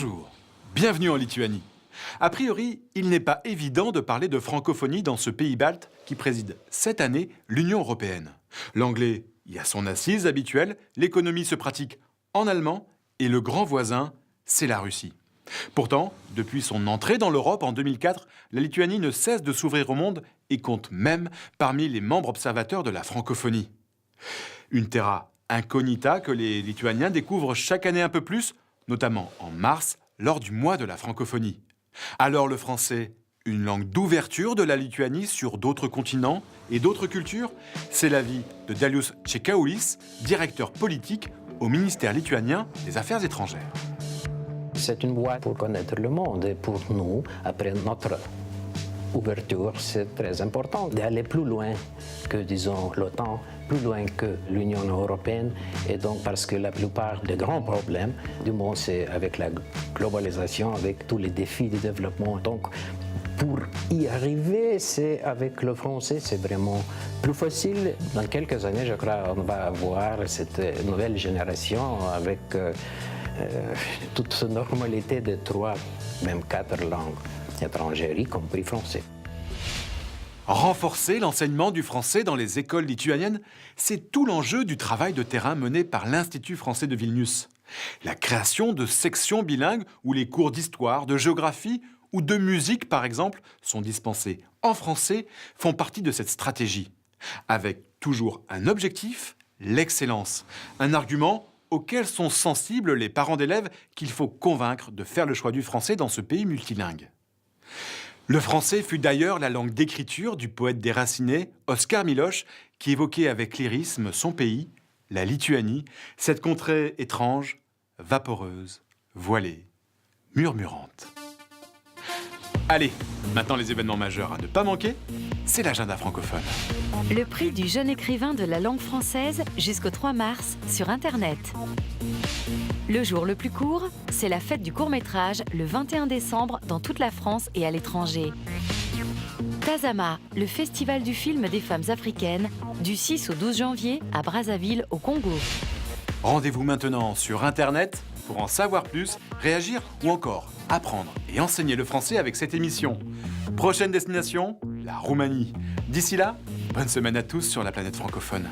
Bonjour, bienvenue en Lituanie. A priori, il n'est pas évident de parler de francophonie dans ce pays balte qui préside cette année l'Union européenne. L'anglais y a son assise habituelle, l'économie se pratique en allemand et le grand voisin, c'est la Russie. Pourtant, depuis son entrée dans l'Europe en 2004, la Lituanie ne cesse de s'ouvrir au monde et compte même parmi les membres observateurs de la francophonie. Une terra incognita que les Lituaniens découvrent chaque année un peu plus, notamment en mars, lors du mois de la francophonie. Alors le français, une langue d'ouverture de la Lituanie sur d'autres continents et d'autres cultures, c'est l'avis de Dalius Čekaulis, directeur politique au ministère lituanien des Affaires étrangères. C'est une voie pour connaître le monde et pour nous, après notre ouverture, c'est très important d'aller plus loin que, disons, l'OTAN, plus loin que l'Union européenne. Et donc, parce que la plupart des grands problèmes du monde, c'est avec la globalisation, avec tous les défis du développement. Donc, pour y arriver, c'est avec le français, c'est vraiment plus facile. Dans quelques années, je crois, on va avoir cette nouvelle génération avec toute cette normalité de 3, même 4 langues étrangères, y compris français. Renforcer l'enseignement du français dans les écoles lituaniennes, c'est tout l'enjeu du travail de terrain mené par l'Institut français de Vilnius. La création de sections bilingues où les cours d'histoire, de géographie ou de musique, par exemple, sont dispensés en français, font partie de cette stratégie. Avec toujours un objectif, l'excellence. Un argument auquel sont sensibles les parents d'élèves qu'il faut convaincre de faire le choix du français dans ce pays multilingue. Le français fut d'ailleurs la langue d'écriture du poète déraciné Oskar Miloš, qui évoquait avec lyrisme son pays, la Lituanie, cette contrée étrange, vaporeuse, voilée, murmurante. Allez, maintenant les événements majeurs à ne pas manquer, c'est l'agenda francophone. Le prix du jeune écrivain de la langue française jusqu'au 3 mars sur Internet. Le jour le plus court, c'est la fête du court-métrage le 21 décembre dans toute la France et à l'étranger. Tazama, le festival du film des femmes africaines, du 6 au 12 janvier à Brazzaville au Congo. Rendez-vous maintenant sur Internet pour en savoir plus, réagir ou encore apprendre et enseigner le français avec cette émission. Prochaine destination, la Roumanie. D'ici là, bonne semaine à tous sur la planète francophone.